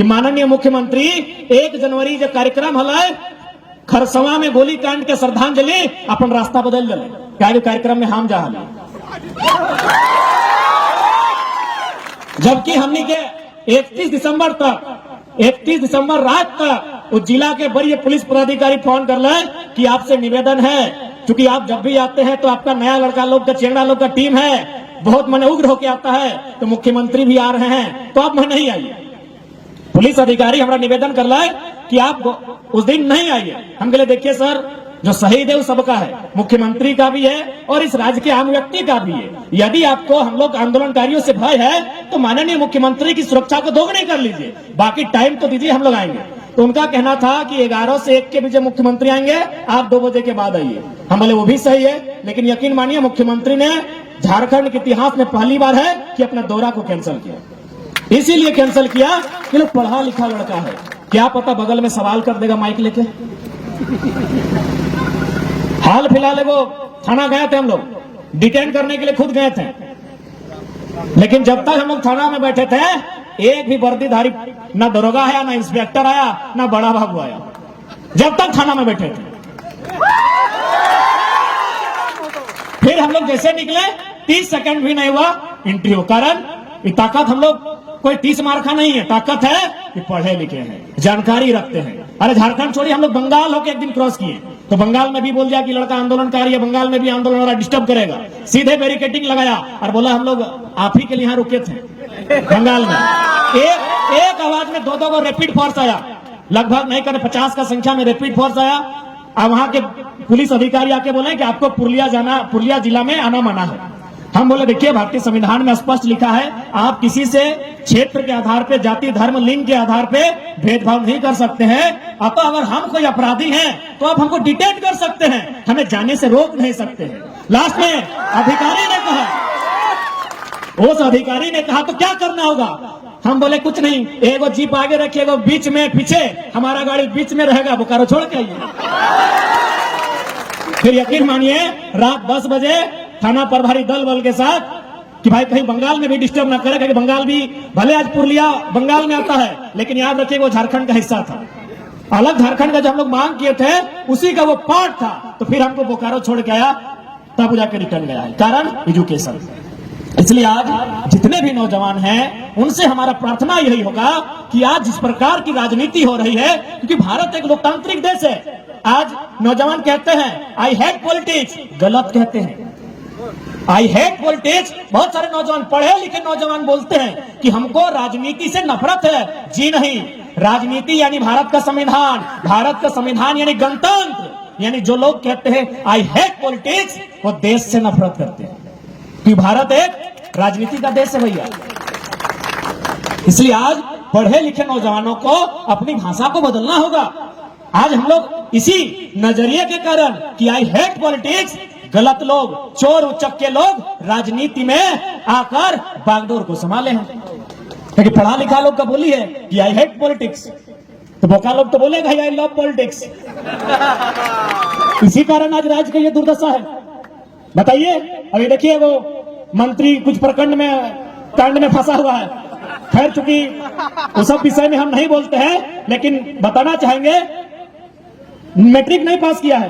कि माननीय मुख्यमंत्री 1 जनवरी जो कार्यक्रम हल खरसवा में गोलीकांड के श्रद्धांजलि अपन रास्ता बदल दिले क्या कार्यक्रम में हम जा जबकि हमने के 31 दिसंबर रात तक उस जिला के वरीय पुलिस पदाधिकारी फोन कर ले कि आपसे निवेदन है, क्योंकि आप जब भी आते हैं तो आपका नया लड़का लोग का चेंगड़ा लोग का टीम है, बहुत मन उग्र होके आता है, तो मुख्यमंत्री भी आ रहे हैं तो आप नहीं आइए। पुलिस अधिकारी हमारा निवेदन कर रहा है कि आप उस दिन नहीं आइए। हम बोले देखिए सर, जो शहीद है वो सबका है, मुख्यमंत्री का भी है और इस राज्य के आम व्यक्ति का भी है। यदि आपको हम लोग आंदोलनकारियों से भय है तो माननीय मुख्यमंत्री की सुरक्षा को दोगुनी कर लीजिए, बाकी टाइम तो दीजिए, हम लोग आएंगे। तो उनका कहना था कि 11 से 1 के बीच मुख्यमंत्री आएंगे, आप 2 बजे के बाद आइए। हम बोले वो भी सही है, लेकिन यकीन मानिए मुख्यमंत्री ने झारखंड के इतिहास में पहली बार है कि अपना दौरा को कैंसिल किया। इसीलिए कैंसिल किया कि लोग पढ़ा लिखा लड़का है, क्या पता बगल में सवाल कर देगा माइक लेके। हाल फिलहाल वो थाना गए थे, हम लोग डिटेन करने के लिए खुद गए थे, लेकिन जब तक हम लोग थाना में बैठे थे एक भी वर्दीधारी ना दरोगा आया, ना इंस्पेक्टर आया, ना बड़ा बाबू आया, जब तक थाना में बैठे थे। फिर हम लोग जैसे निकले 30 सेकंड भी नहीं हुआ इंटरव्यू। कारण ये ताकत हम लोग कोई 30 मार्का नहीं है, ताकत है कि पढ़े लिखे हैं, जानकारी रखते हैं। अरे झारखंड छोड़िए, हम लोग बंगाल होकर एक दिन क्रॉस किए तो बंगाल में भी बोल दिया कि लड़का आंदोलनकारी है, बंगाल में भी आंदोलन हो रहा, डिस्टर्ब करेगा, सीधे बैरिकेडिंग लगाया और बोला हम लोग आप ही के लिए यहाँ रुके थे। बंगाल में एक आवाज में 2-2 को रैपिड फोर्स आया, लगभग नहीं करे 50 का संख्या में रैपिड फोर्स आया। और वहां के पुलिस अधिकारी आके बोले कि आपको पुरुलिया जिला में आना मना है। हम बोले देखिए भारतीय संविधान में स्पष्ट लिखा है आप किसी से क्षेत्र के आधार पे, जाति धर्म लिंग के आधार पे भेदभाव नहीं कर सकते हैं। अब तो अगर हम कोई अपराधी हैं तो आप हमको डिटेन कर सकते हैं, हमें जाने से रोक नहीं सकते हैं। लास्ट में अधिकारी ने कहा, उस अधिकारी ने कहा तो क्या करना होगा? हम बोले कुछ नहीं, एगो जीप आगे रखिएगा बीच में, पीछे हमारा गाड़ी बीच में रहेगा, बोकारो छोड़ के आइए। फिर यकीन मानिए रात 10 बजे थाना प्रभारी दल बल के साथ कि भाई कहीं बंगाल में भी डिस्टर्ब ना करे, क्योंकि बंगाल भी भले आज पुरुलिया बंगाल में आता है, लेकिन याद रखिए वो झारखंड का हिस्सा था। अलग झारखंड का जो हम लोग मांग किए थे उसी का वो पार्ट था। तो फिर हमको बोकारो छोड़ के आया, तब जाकर रिटर्न गया है। कारण एजुकेशन। इसलिए आज जितने भी नौजवान हैं उनसे हमारा प्रार्थना यही होगा कि आज जिस प्रकार की राजनीति हो रही है, क्योंकि भारत एक लोकतांत्रिक देश है, आज नौजवान कहते हैं आई हेट पॉलिटिक्स, गलत कहते हैं। आई हेट पॉलिटिक्स, बहुत सारे नौजवान पढ़े लिखे नौजवान बोलते हैं कि हमको राजनीति से नफरत है। जी नहीं, राजनीति यानी भारत का संविधान, भारत का संविधान यानी गणतंत्र, यानी जो लोग कहते हैं आई हेट पॉलिटिक्स वो देश से नफरत करते हैं, कि भारत एक राजनीति का देश है भैया। इसलिए आज पढ़े लिखे नौजवानों को अपनी भाषा को बदलना होगा। आज हम लोग इसी नजरिए के कारण कि आई हेट पॉलिटिक्स, गलत लोग, चोर उचक्के लोग राजनीति में आकर बागडोर को संभाले हैं। क्योंकि पढ़ा लिखा लोग का बोली है कि आई हेट पॉलिटिक्स, तो बोका लोग तो बोलेगा आई लव पॉलिटिक्स। इसी कारण आज राज्य का ये दुर्दशा है। बताइए, अभी देखिए वो मंत्री कुछ प्रखंड में कांड में फंसा हुआ है। खैर चूंकि उस सब विषय में हम नहीं बोलते हैं, लेकिन बताना चाहेंगे मैट्रिक नहीं पास किया है,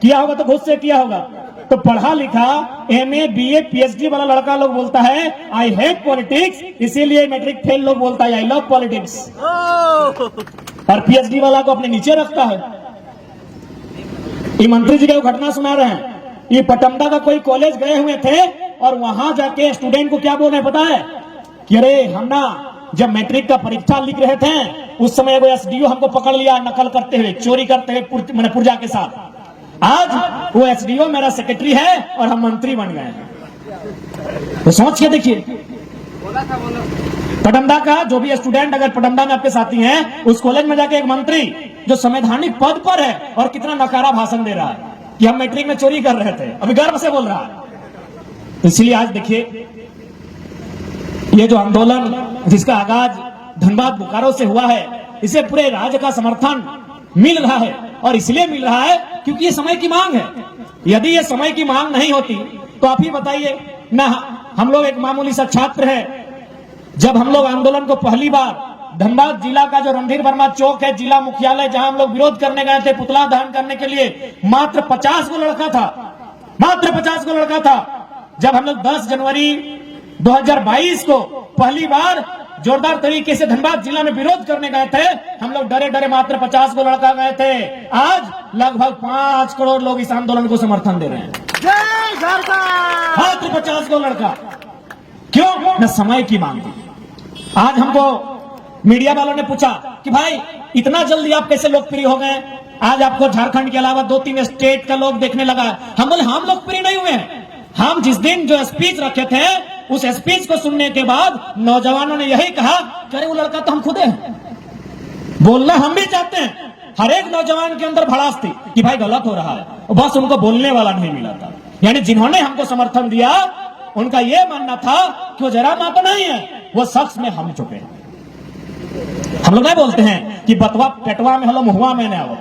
किया होगा तो घुस से किया होगा। तो पढ़ा लिखा MA BA PhD वाला लड़का लोग बोलता है आई हेट पॉलिटिक्स, इसीलिए मैट्रिक फेल लोग बोलता है आई लव पॉलिटिक्स, और PhD वाला को अपने नीचे रखता है। ये मंत्री जी का घटना सुना रहे हैं, ये पटमदा का कोई कॉलेज गए हुए थे और वहां जाके स्टूडेंट को क्या बोल रहे पता है कि अरे हम ना जब मैट्रिक का परीक्षा लिख रहे थे उस समय वो SDO हमको पकड़ लिया नकल करते हुए, चोरी करते हुए मैंने पुर्जा के साथ। आज वो SDO मेरा सेक्रेटरी है और हम मंत्री बन गए हैं। तो सोच के देखिए, पटमदा का जो भी स्टूडेंट अगर पटमदा में आपके साथी हैं, उस कॉलेज में जाके एक मंत्री जो संवैधानिक पद पर है और कितना नकारा भाषण दे रहा है कि हम मैट्रिक में चोरी कर रहे थे, अभी गर्व से बोल रहा है। इसलिए आज देखिए ये जो आंदोलन जिसका आगाज धनबाद बोकारो से हुआ है, इसे पूरे राज्य का समर्थन मिल रहा है, और इसलिए मिल रहा है क्योंकि ये समय की मांग है। यदि ये समय की मांग नहीं होती तो आप ही बताइए ना, हम लोग एक मामूली सा छात्र है, जब हम लोग आंदोलन को पहली बार धनबाद जिला का जो रणधीर वर्मा चौक है, जिला मुख्यालय, जहां हम लोग विरोध करने गए थे, पुतला दहन करने के लिए, मात्र 50 को लड़का था, मात्र 50 को लड़का था। जब हम लोग 10 जनवरी 2022 को पहली बार जोरदार तरीके से धनबाद जिला में विरोध करने गए थे, हम लोग डरे डरे मात्र 50 को लड़का गए थे। आज लगभग 5 करोड़ लोग इस आंदोलन को समर्थन दे रहे हैं। जय सरकार। मात्र 50 को लड़का, क्यों? न समय की मांग थी। आज हमको मीडिया वालों ने पूछा कि भाई इतना जल्दी आप कैसे लोकप्रिय हो गए? आज आपको झारखंड के अलावा 2-3 स्टेट का लोग देखने लगा। हम बोले हम लोकप्रिय नहीं हुए हैं। हम जिस दिन जो स्पीच रखे थे, उस स्पीच को सुनने के बाद नौजवानों ने यही कहा कि अरे वो लड़का तो हम खुद हैं। बोलना हम भी चाहते हैं। हर एक नौजवान के अंदर भड़ास थी कि भाई गलत हो रहा है, बस उनको बोलने वाला नहीं मिला था। यानी जिन्होंने हमको समर्थन दिया, उनका यह मानना था कि वो जरा मां तो नहीं है, वो शख्स में हम चुके हैं। हम लोग नहीं बोलते हैं कि बतवा पेटवा में हलो मुहुआ में न आवो,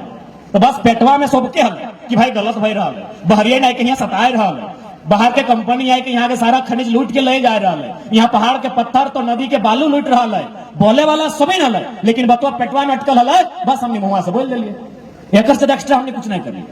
तो बस पेटवा में सबके हल कि भाई गलत भई रहा है, बहरिया नहीं के यहाँ सताए रहा है, बाहर के कंपनी आई कि यहाँ के सारा खनिज लूट के ले जा रहा है, यहाँ पहाड़ के पत्थर तो नदी के बालू लूट रहा है, बोले वाला सभी न है, लेकिन बतवा पेटवा में अटकल है, बस हमने मुहुआ से बोल दिए, एक से एक्स्ट्रा हमने कुछ नहीं करी।